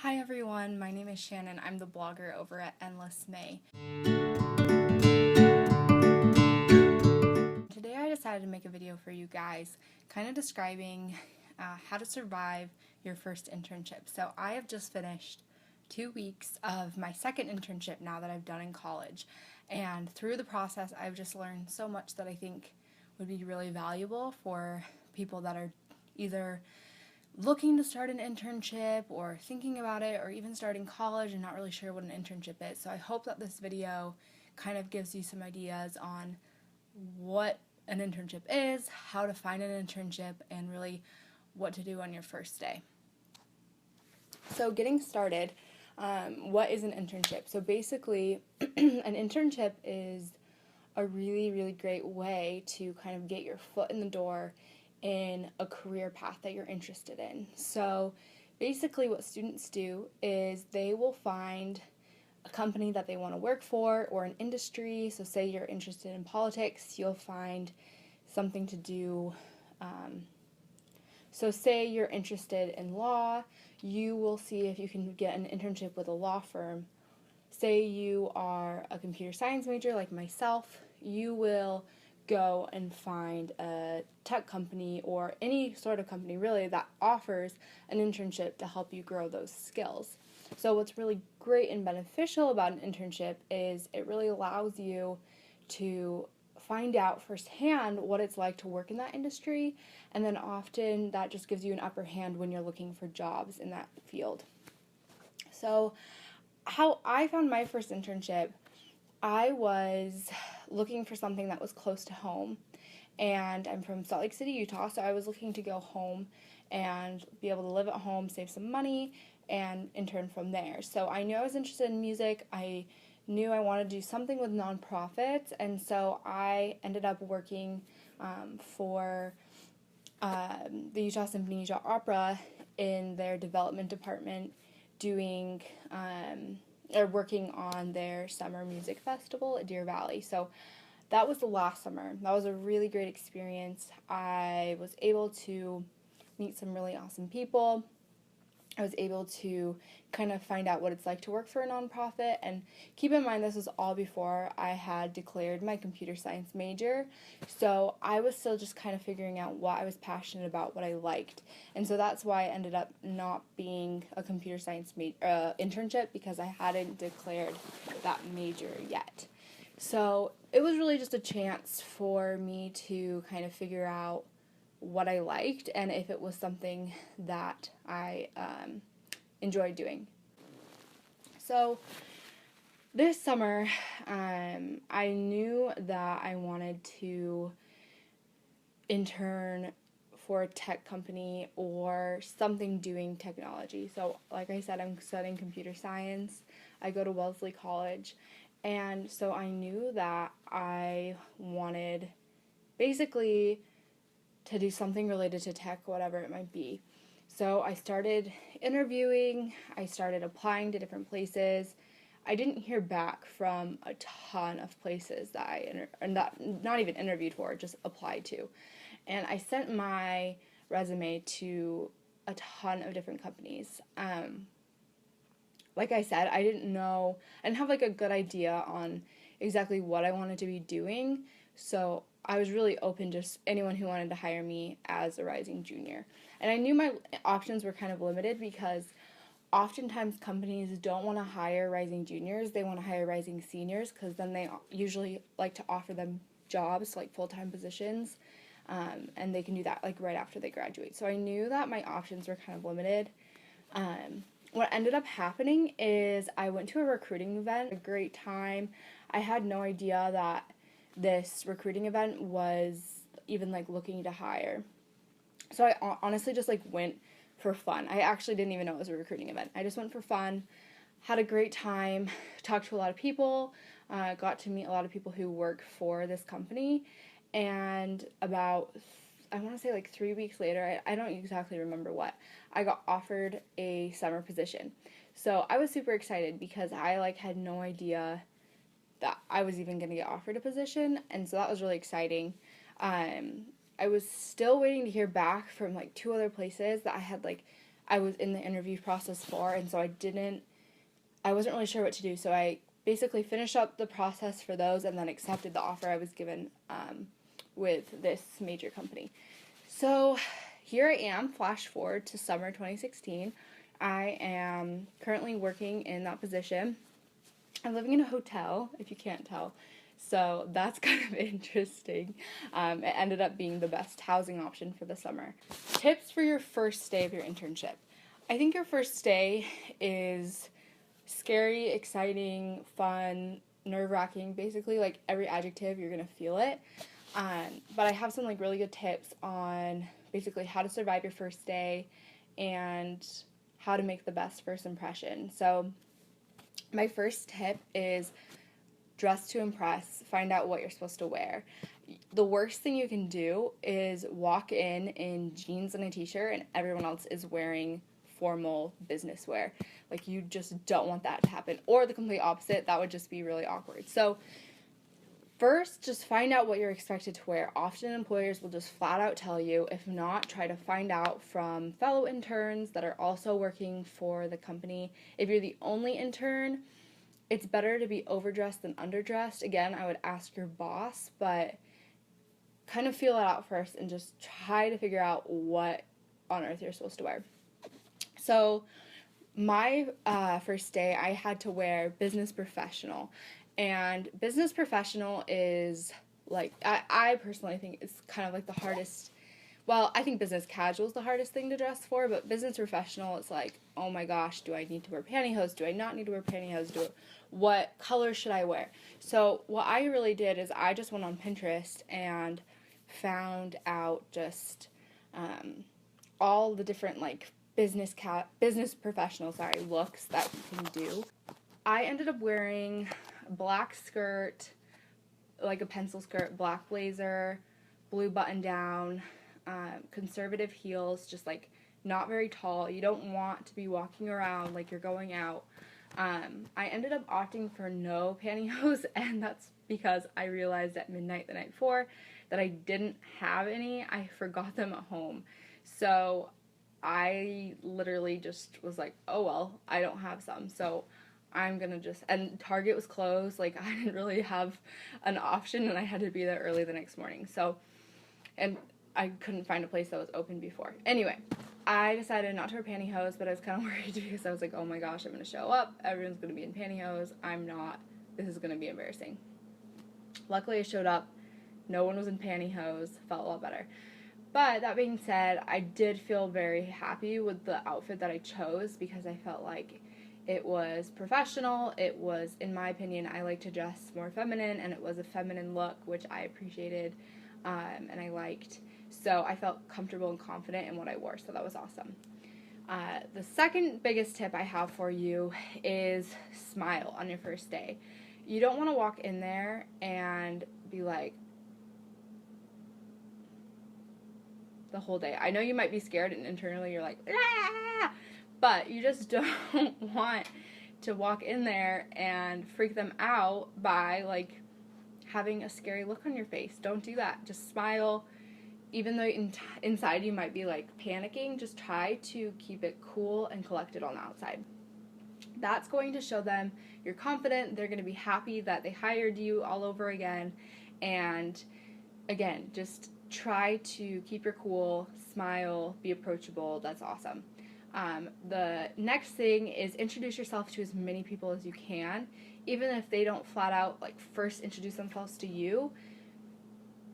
Hi everyone, my name is Shannon. I'm the blogger over at Endless May. Today I decided to make a video for you guys kind of describing how to survive your first internship. So I have just finished 2 weeks of my second internship now that I've done in college. And through the process I've just learned so much that I think would be really valuable for people that are either looking to start an internship or thinking about it or even starting college and not really sure what an internship is. So I hope that this video kind of gives you some ideas on what an internship is, how to find an internship, and really what to do on your first day. So getting started, what is an internship? So basically, an internship is a really, really great way to kind of get your foot in the door in a career path that you're interested in. So basically what students do is they will find a company that they want to work for or an industry. So say you're interested in politics, you'll find something to do. So say you're interested in law, you will see if you can get an internship with a law firm. Say you are a computer science major like myself, you will go and find a tech company or any sort of company really that offers an internship to help you grow those skills. So what's really great and beneficial about an internship is it really allows you to find out firsthand what it's like to work in that industry, and then often that just gives you an upper hand when you're looking for jobs in that field. So how I found my first internship, I was looking for something that was close to home, and I'm from Salt Lake City, Utah, so I was looking to go home and be able to live at home, save some money, and intern from there. So I knew I was interested in music. I knew I wanted to do something with nonprofits, and so I ended up working for the Utah Symphony Utah Opera in their development department, doing or working on their summer music festival at Deer Valley. So that was the last summer. That was a really great experience. I was able to meet some really awesome people. I was able to kind of find out what it's like to work for a nonprofit, and keep in mind this was all before I had declared my computer science major, so I was still just kind of figuring out what I was passionate about, what I liked, and so that's why I ended up not being a computer science internship, because I hadn't declared that major yet. So it was really just a chance for me to kind of figure out what I liked and if it was something that I enjoyed doing. So this summer, I knew that I wanted to intern for a tech company or something doing technology. So like I said, I'm studying computer science. I go to Wellesley College, and so I knew that I wanted basically to do something related to tech, whatever it might be. So I started interviewing, I started applying to different places. I didn't hear back from a ton of places that I not even interviewed for, just applied to. And I sent my resume to a ton of different companies. Like I said, I didn't have like a good idea on exactly what I wanted to be doing, so I was really open to anyone who wanted to hire me as a rising junior. And I knew my options were kind of limited because oftentimes companies don't want to hire rising juniors, they want to hire rising seniors, because then they usually like to offer them jobs, like full-time positions, and they can do that like right after they graduate. So I knew that my options were kind of limited. What ended up happening is I went to a recruiting event, a great time. I had no idea that this recruiting event was even like looking to hire. So I honestly just like went for fun. I actually didn't even know it was a recruiting event. I just went for fun, had a great time, talked to a lot of people, got to meet a lot of people who work for this company, and about, I want to say like 3 weeks later, I don't exactly remember what, I got offered a summer position. So I was super excited because I like had no idea that I was even going to get offered a position, and so that was really exciting. I was still waiting to hear back from like 2 other places that I had like I was in the interview process for, and so I wasn't really sure what to do. So I basically finished up the process for those and then accepted the offer I was given with this major company. So here I am, flash forward to summer 2016. I am currently working in that position. I'm living in a hotel, if you can't tell. So that's kind of interesting. It ended up being the best housing option for the summer. Tips for your first day of your internship. I think your first day is scary, exciting, fun, nerve-wracking, basically like every adjective, you're gonna feel it. But I have some like really good tips on basically how to survive your first day and how to make the best first impression. So my first tip is dress to impress. Find out what you're supposed to wear. The worst thing you can do is walk in jeans and a t-shirt and everyone else is wearing formal business wear. Like, you just don't want that to happen. Or the complete opposite. That would just be really awkward. So first, just find out what you're expected to wear. Often employers will just flat out tell you. If not, try to find out from fellow interns that are also working for the company. If you're the only intern, it's better to be overdressed than underdressed. Again, I would ask your boss, but kind of feel it out first and just try to figure out what on earth you're supposed to wear. So my first day, I had to wear business professional. And business professional is like, I personally think it's kind of like the hardest. Well, I think business casual is the hardest thing to dress for, but business professional, it's like, oh my gosh, do I need to wear pantyhose? Do I not need to wear pantyhose? What color should I wear? So what I really did is I just went on Pinterest and found out just all the different like business professional looks that you can do. I ended up wearing a black skirt, like a pencil skirt, black blazer, blue button down, conservative heels, just like not very tall. You don't want to be walking around like you're going out. I ended up opting for no pantyhose, and that's because I realized at midnight the night before that I didn't have any. I forgot them at home. So I literally just was like, oh well, I don't have some. So I'm gonna and Target was closed. Like, I didn't really have an option, and I had to be there early the next morning. So, and I couldn't find a place that was open before. Anyway, I decided not to wear pantyhose, but I was kind of worried because I was like, oh my gosh, I'm going to show up. Everyone's going to be in pantyhose. I'm not. This is going to be embarrassing. Luckily, I showed up. No one was in pantyhose. Felt a lot better. But that being said, I did feel very happy with the outfit that I chose because I felt like it was professional. It was, in my opinion, I like to dress more feminine, and it was a feminine look, which I appreciated and I liked. So I felt comfortable and confident in what I wore, so that was awesome. The second biggest tip I have for you is smile on your first day. You don't want to walk in there and be like, the whole day. I know you might be scared and internally you're like, ah! But you just don't want to walk in there and freak them out by like having a scary look on your face. Don't do that. Just smile. Even though inside you might be like panicking, just try to keep it cool and collected on the outside. That's going to show them you're confident. They're going to be happy that they hired you all over again. And again, just try to keep your cool, smile, be approachable. That's awesome. The next thing is introduce yourself to as many people as you can. Even if they don't flat out like first introduce themselves to you,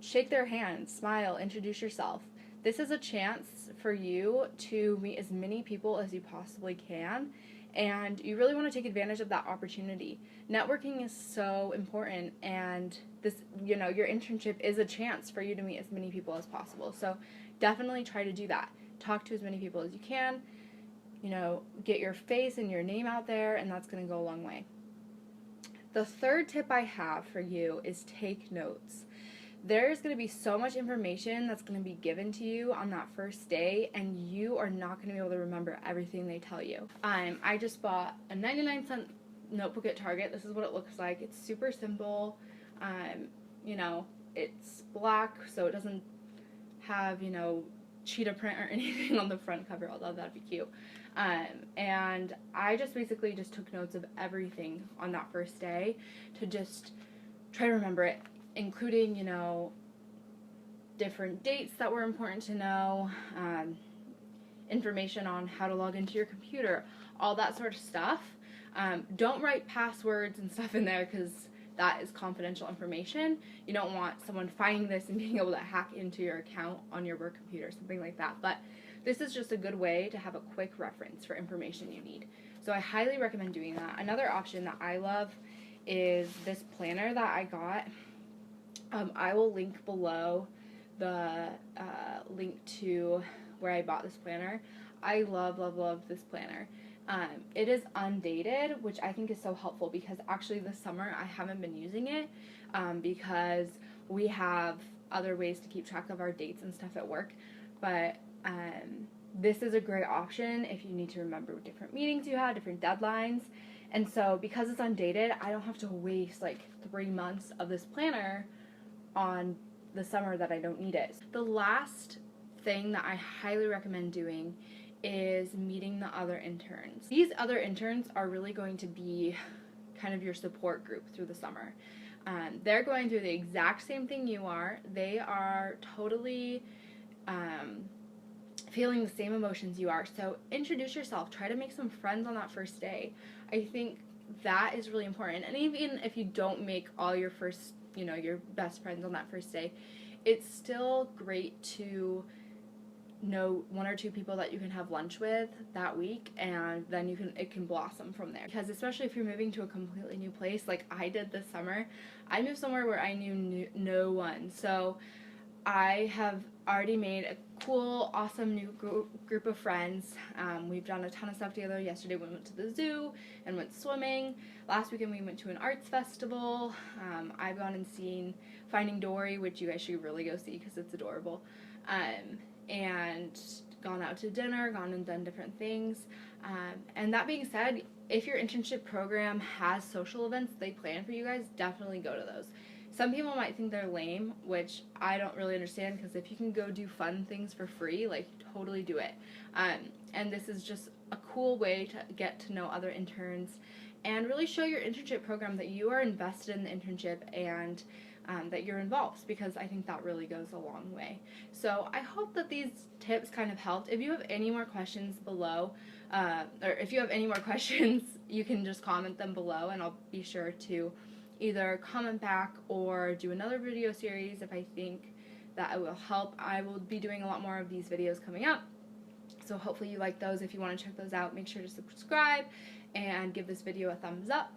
shake their hand, smile, introduce yourself. This is a chance for you to meet as many people as you possibly can, and you really want to take advantage of that opportunity. Networking is so important, and this, your internship is a chance for you to meet as many people as possible. So definitely try to do that. Talk to as many people as you can. Get your face and your name out there, and that's going to go a long way. The third tip I have for you is take notes. There's going to be so much information that's going to be given to you on that first day, and you are not going to be able to remember everything they tell you. I just bought a 99-cent notebook at Target. This is what it looks like. It's super simple. It's black, so it doesn't have, cheetah print or anything on the front cover, although that'd be cute. And I just basically just took notes of everything on that first day to just try to remember it, including, you know, different dates that were important to know, information on how to log into your computer, all that sort of stuff. Don't write passwords and stuff in there because that is confidential information. You don't want someone finding this and being able to hack into your account on your work computer, something like that. But this is just a good way to have a quick reference for information you need. So I highly recommend doing that. Another option that I love is this planner that I got. I will link below the link to where I bought this planner. I love, love, love this planner. It is undated, which I think is so helpful because actually this summer I haven't been using it because we have other ways to keep track of our dates and stuff at work. But this is a great option if you need to remember different meetings you had, different deadlines. And so because it's undated, I don't have to waste like 3 months of this planner on the summer that I don't need it. The last thing that I highly recommend doing is meeting the other interns. These other interns are really going to be kind of your support group through the summer. They're going through the exact same thing you are. They are totally feeling the same emotions you are. So introduce yourself. Try to make some friends on that first day. I think that is really important. And even if you don't make all your first, you know, your best friends on that first day, it's still great to know 1 or 2 people that you can have lunch with that week, and then it can blossom from there. Because especially if you're moving to a completely new place, like I did this summer, I moved somewhere where I knew no one. So I have already made a cool, awesome new group of friends. We've done a ton of stuff together. Yesterday we went to the zoo and went swimming. Last weekend we went to an arts festival. I've gone and seen Finding Dory, which you guys should really go see because it's adorable. And gone out to dinner, gone and done different things. And that being said, if your internship program has social events they plan for you guys, definitely go to those. Some people might think they're lame, which I don't really understand, because if you can go do fun things for free, like, totally do it. And this is just a cool way to get to know other interns and really show your internship program that you are invested in the internship and that you're involved, because I think that really goes a long way. So I hope that these tips kind of helped. If you have any more questions below, or if you have any more questions, you can just comment them below, and I'll be sure to either comment back or do another video series if I think that it will help. I will be doing a lot more of these videos coming up, so hopefully you like those. If you want to check those out, make sure to subscribe and give this video a thumbs up,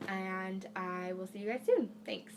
and I will see you guys soon. Thanks.